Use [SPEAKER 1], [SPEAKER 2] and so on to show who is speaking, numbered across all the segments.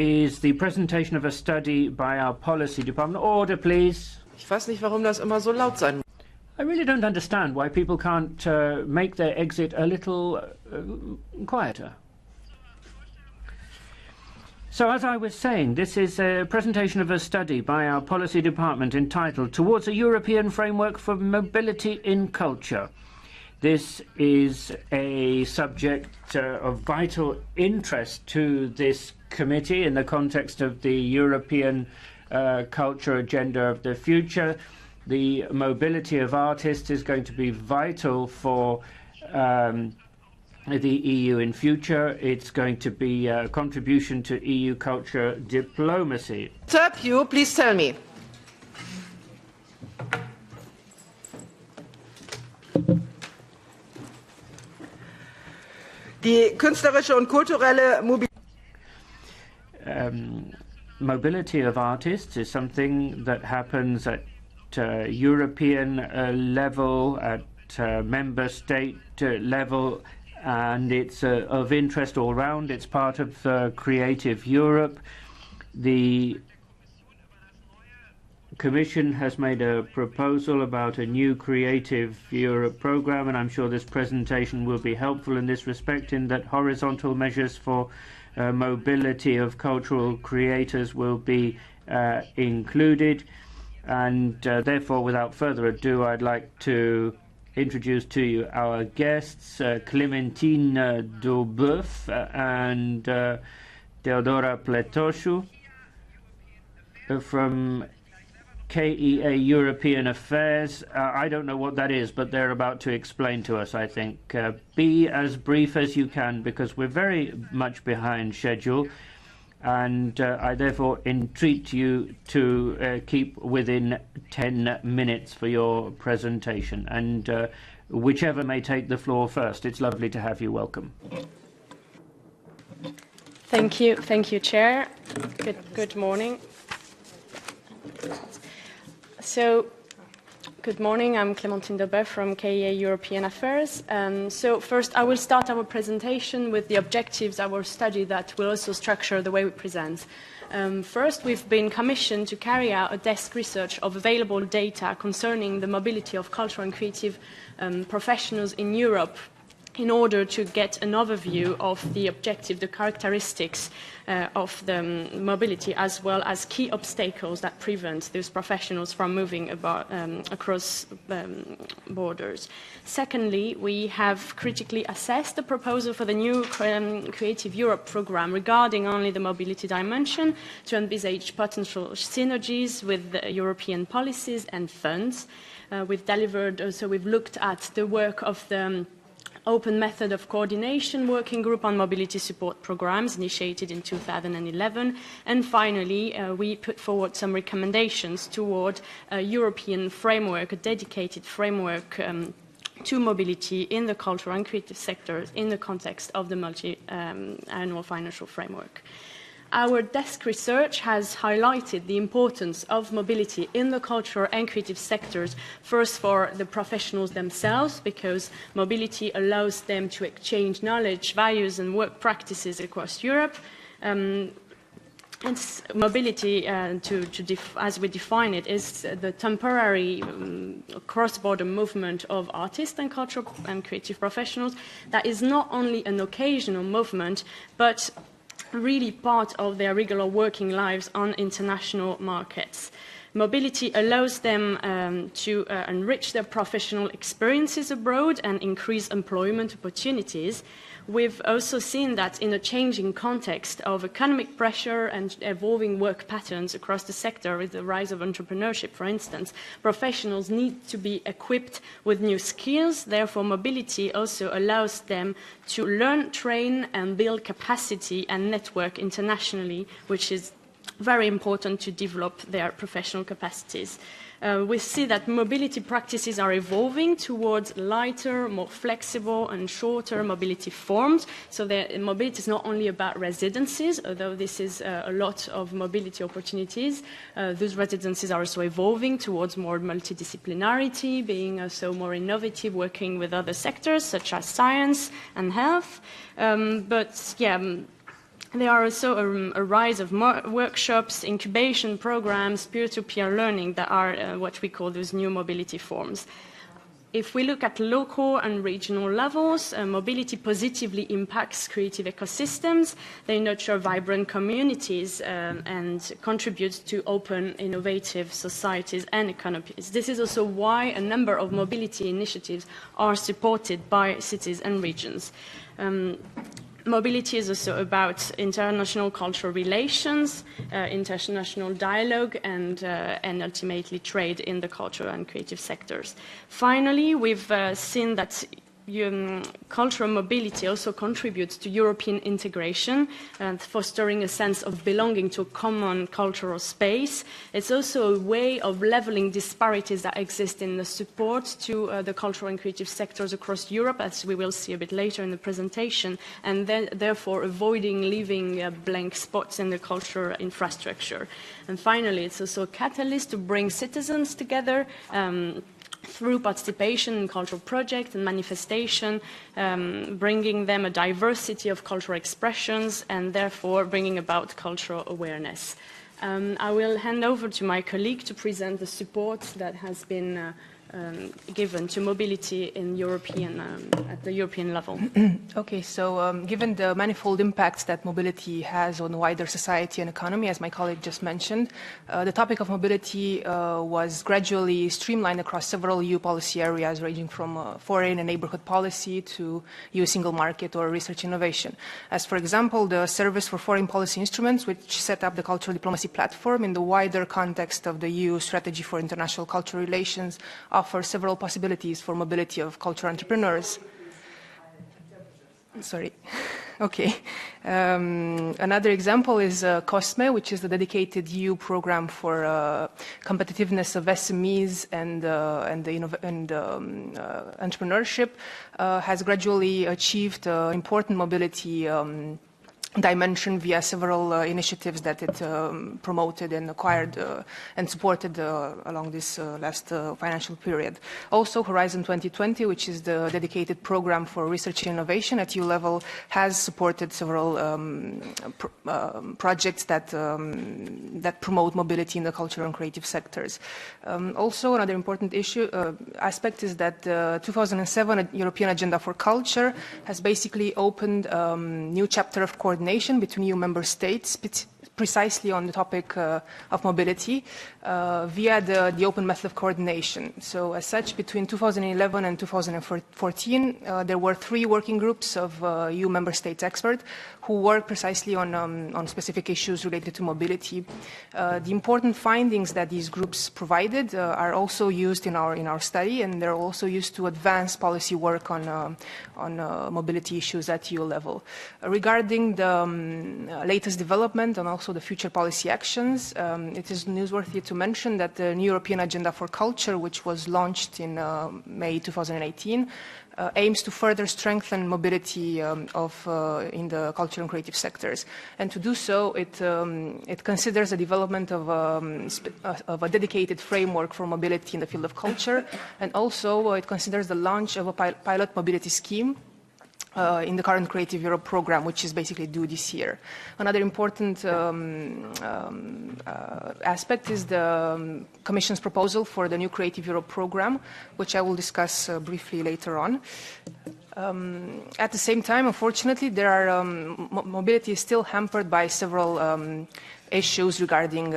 [SPEAKER 1] is the presentation of a study by our policy department. Order, please.
[SPEAKER 2] Ich weiß nicht, warum das immer so laut sein muss.
[SPEAKER 1] I really don't understand why people can't make their exit a little quieter. So as I was saying, this is a presentation of a study by our policy department entitled Towards a European Framework for Mobility in Culture. This is a subject of vital interest to this committee in the context of the European culture agenda of the future. The mobility of artists is going to be vital for the EU in future. It's going to be a contribution to EU culture diplomacy.
[SPEAKER 2] Stop you, please tell me. Die künstlerische und kulturelle
[SPEAKER 1] mobility of artists is something that happens at European level, at member state level, and it's of interest all round. It's part of Creative Europe. The Commission has made a proposal about a new Creative Europe program, and I'm sure this presentation will be helpful in this respect, in that horizontal measures for mobility of cultural creators will be included. And therefore, without further ado, I'd like to introduce to you our guests, Clémentine Daubeuf and Theodora Pletoshu from KEA European Affairs. I don't know what that is, but they're about to explain to us, I think. Be as brief as you can, because we're very much behind schedule, and I therefore entreat you to keep within 10 minutes for your presentation, and whichever may take the floor first. It's lovely to have you. Welcome.
[SPEAKER 3] Thank you, Chair. Good morning. So, good morning. I'm Clémentine Daubeuf from KEA European Affairs. So first, I will start our presentation with the objectives of our study that will also structure the way we present. First, we've been commissioned to carry out a desk research of available data concerning the mobility of cultural and creative professionals in Europe, in order to get an overview of the objective, the characteristics of the mobility, as well as key obstacles that prevent those professionals from moving across borders. Secondly, we have critically assessed the proposal for the new Creative Europe program regarding only the mobility dimension to envisage potential synergies with the European policies and funds. We've looked at the work of the Open Method of Coordination Working Group on Mobility Support Programs initiated in 2011. And finally, we put forward some recommendations toward a European framework, a dedicated framework to mobility in the cultural and creative sectors in the context of the multi-annual financial framework. Our desk research has highlighted the importance of mobility in the cultural and creative sectors, first for the professionals themselves, because mobility allows them to exchange knowledge, values, and work practices across Europe. And mobility, as we define it, is the temporary cross-border movement of artists and cultural and creative professionals that is not only an occasional movement, but really part of their regular working lives on international markets. Mobility allows them to enrich their professional experiences abroad and increase employment opportunities. We've also seen that in a changing context of economic pressure and evolving work patterns across the sector, with the rise of entrepreneurship, for instance, professionals need to be equipped with new skills. Therefore, mobility also allows them to learn, train, and build capacity and network internationally, which is very important to develop their professional capacities. We see that mobility practices are evolving towards lighter, more flexible and shorter mobility forms. So mobility is not only about residencies, although this is a lot of mobility opportunities. Those residencies are also evolving towards more multidisciplinarity, being also more innovative, working with other sectors such as science and health. there are also a rise of workshops, incubation programs, peer-to-peer learning that are what we call those new mobility forms. If we look at local and regional levels, mobility positively impacts creative ecosystems. They nurture vibrant communities and contribute to open, innovative societies and economies. This is also why a number of mobility initiatives are supported by cities and regions. Mobility is also about international cultural relations, international dialogue, and ultimately trade in the cultural and creative sectors. Finally, we've seen that cultural mobility also contributes to European integration and fostering a sense of belonging to a common cultural space. It's also a way of leveling disparities that exist in the support to the cultural and creative sectors across Europe, as we will see a bit later in the presentation, and therefore avoiding leaving blank spots in the cultural infrastructure. And finally, it's also a catalyst to bring citizens together through participation in cultural projects and manifestation, bringing them a diversity of cultural expressions and therefore bringing about cultural awareness. I will hand over to my colleague to present the support that has been given to mobility in at the European level.
[SPEAKER 4] Okay, so given the manifold impacts that mobility has on wider society and economy, as my colleague just mentioned, the topic of mobility was gradually streamlined across several EU policy areas, ranging from foreign and neighborhood policy to EU single market or research innovation. As for example, the Service for Foreign Policy Instruments, which set up the cultural diplomacy platform in the wider context of the EU strategy for international cultural relations, offer several possibilities for mobility of cultural entrepreneurs. Sorry. Okay. Another example is COSME, which is the dedicated EU program for competitiveness of SMEs and entrepreneurship, has gradually achieved important mobility dimension via several initiatives that it promoted and acquired and supported along this last financial period. Also, Horizon 2020, which is the dedicated program for research and innovation at EU level, has supported several projects that promote mobility in the cultural and creative sectors. Also, another important aspect is that the 2007 European Agenda for Culture has basically opened a new chapter of coordination between EU member states, precisely on the topic of mobility, via the open method of coordination. So as such, between 2011 and 2014, there were 3 working groups of EU member states experts who worked precisely on specific issues related to mobility. The important findings that these groups provided are also used in our study, and they're also used to advance policy work on mobility issues at EU level. Regarding the latest development and also the future policy actions, it is newsworthy to mention that the new European Agenda for Culture, which was launched in May 2018, aims to further strengthen mobility in the cultural and creative sectors. And to do so, it considers the development of a dedicated framework for mobility in the field of culture, and also it considers the launch of a pilot mobility scheme in the current Creative Europe program, which is basically due this year. Another important aspect is the Commission's proposal for the new Creative Europe program, which I will discuss briefly later on. At the same time, unfortunately, mobility is still hampered by several issues regarding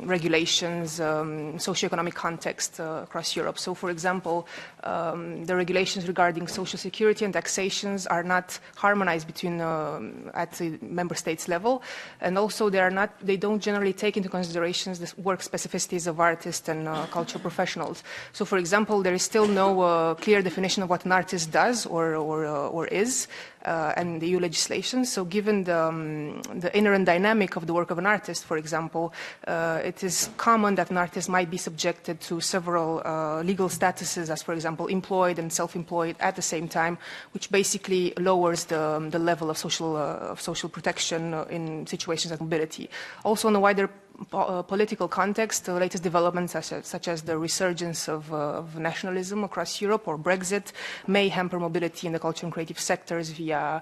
[SPEAKER 4] regulations, socioeconomic context across Europe. So, for example, the regulations regarding social security and taxations are not harmonized between at the member states level, and also they don't generally take into consideration the work specificities of artists and cultural professionals. So, for example, there is still no clear definition of what an artist does or is, and the EU legislation. So, given the inherent dynamic of the work of an artist, for example, it is common that an artist might be subjected to several legal statuses, as for example employed and self-employed at the same time, which basically lowers the level of social protection in situations of mobility. Also, on a wider political context, the latest developments such as the resurgence of nationalism across Europe or Brexit may hamper mobility in the culture and creative sectors via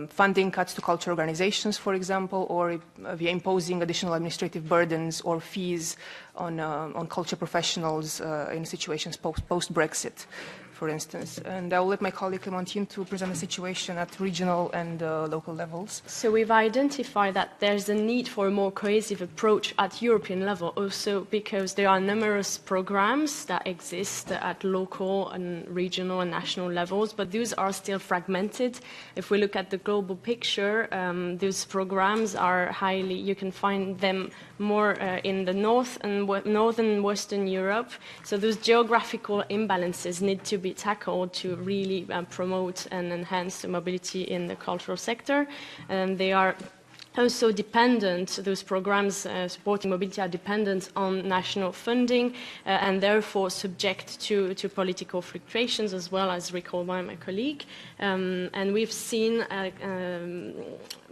[SPEAKER 4] funding cuts to culture organizations, for example, or via imposing additional administrative burdens or fees on culture professionals in situations post-Brexit, for instance. And I will let my colleague Clémentine to present the situation at regional and local levels.
[SPEAKER 3] So we've identified that there's a need for a more cohesive approach at European level, also because there are numerous programs that exist at local and regional and national levels, but those are still fragmented. If we look at the global picture, those programs are highly, you can find them more in the northern Western Europe. So those geographical imbalances need to be tackled to really promote and enhance the mobility in the cultural sector. And they are also dependent, those programs supporting mobility are dependent on national funding and therefore subject to political fluctuations, as well as recalled by my colleague. And we've seen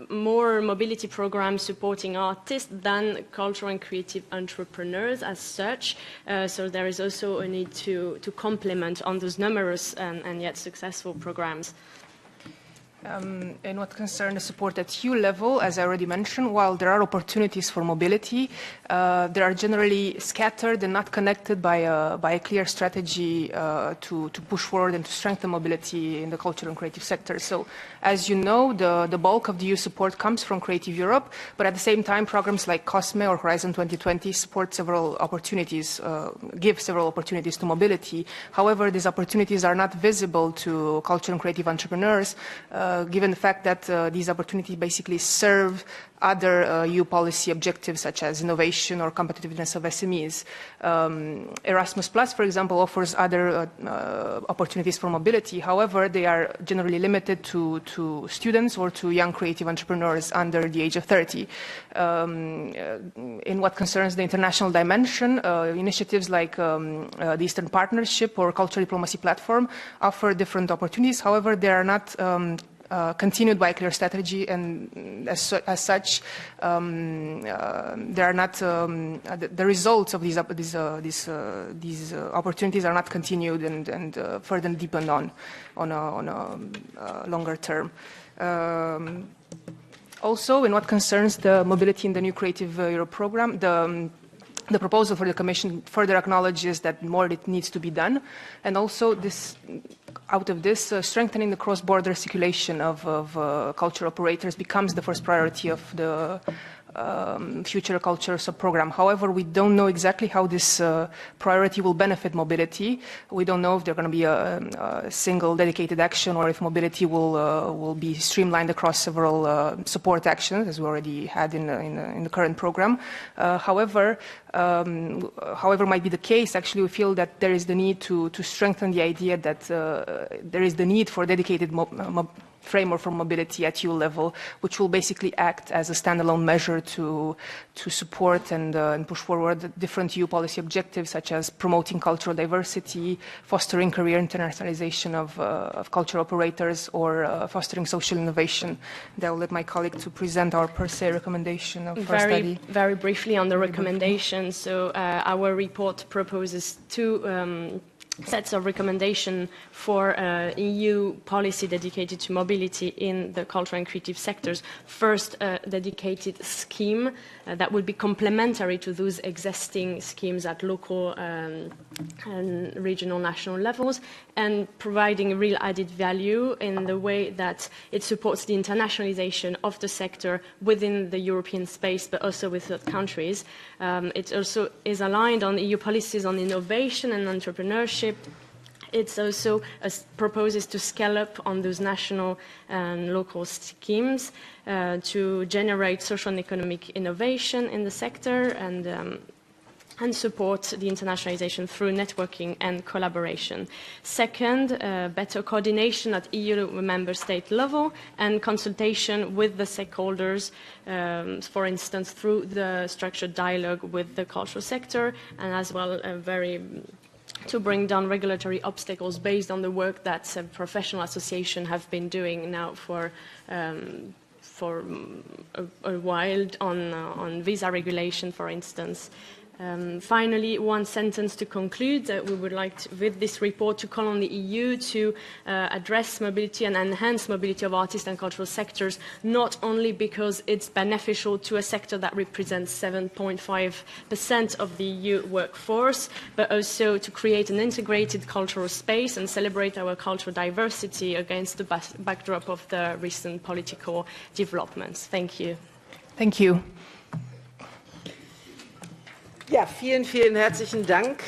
[SPEAKER 3] more mobility programs supporting artists than cultural and creative entrepreneurs as such. So there is also a need to complement on those numerous and yet successful programs.
[SPEAKER 4] In what concerns the support at EU level, as I already mentioned, while there are opportunities for mobility, they are generally scattered and not connected by a clear strategy to push forward and to strengthen mobility in the cultural and creative sector. So, as you know, the bulk of the EU support comes from Creative Europe, but at the same time, programs like COSME or Horizon 2020 support several opportunities, give several opportunities to mobility. However, these opportunities are not visible to cultural and creative entrepreneurs, given the fact that these opportunities basically serve other EU policy objectives such as innovation or competitiveness of SMEs. Erasmus Plus, for example, offers other opportunities for mobility. However, they are generally limited to students or to young creative entrepreneurs under the age of 30. In what concerns the international dimension, initiatives like the Eastern Partnership or Cultural Diplomacy Platform offer different opportunities. However, they are not continued by a clear strategy, and as such, they are not the results of these opportunities are not continued and further deepened on a longer term. Also, in what concerns the mobility in the new Creative Europe program, the proposal for the Commission further acknowledges that more needs to be done, and also out of this, strengthening the cross-border circulation of culture operators becomes the first priority of the future culture sub-program. However, we don't know exactly how this priority will benefit mobility. We don't know if there's going to be a single dedicated action or if mobility will be streamlined across several support actions, as we already had in the current program. However might be the case, actually, we feel that there is the need to strengthen the idea that there is the need for a dedicated framework for mobility at EU level, which will basically act as a standalone measure to support and push forward different EU policy objectives, such as promoting cultural diversity, fostering career internationalization of cultural operators, or fostering social innovation. I will let my colleague to present our per se recommendation of our study.
[SPEAKER 3] Very briefly on the recommendations. So our report proposes two sets of recommendations for EU policy dedicated to mobility in the cultural and creative sectors. First, a dedicated scheme that would be complementary to those existing schemes at local and regional, national levels, and providing real added value in the way that it supports the internationalization of the sector within the European space, but also with third countries. It also is aligned on EU policies on innovation and entrepreneurship. It also proposes to scale up on those national and local schemes to generate social and economic innovation in the sector and support the internationalization through networking and collaboration. Second, better coordination at EU member state level and consultation with the stakeholders, for instance, through the structured dialogue with the cultural sector, and as well to bring down regulatory obstacles based on the work that professional associations have been doing now for a while on visa regulation, for instance. Finally, one sentence to conclude, that we would like to, with this report, to call on the EU to address mobility and enhance mobility of artists and cultural sectors, not only because it's beneficial to a sector that represents 7.5% of the EU workforce, but also to create an integrated cultural space and celebrate our cultural diversity against the backdrop of the recent political developments. Thank you.
[SPEAKER 4] Thank you.
[SPEAKER 2] Ja, vielen, vielen herzlichen Dank.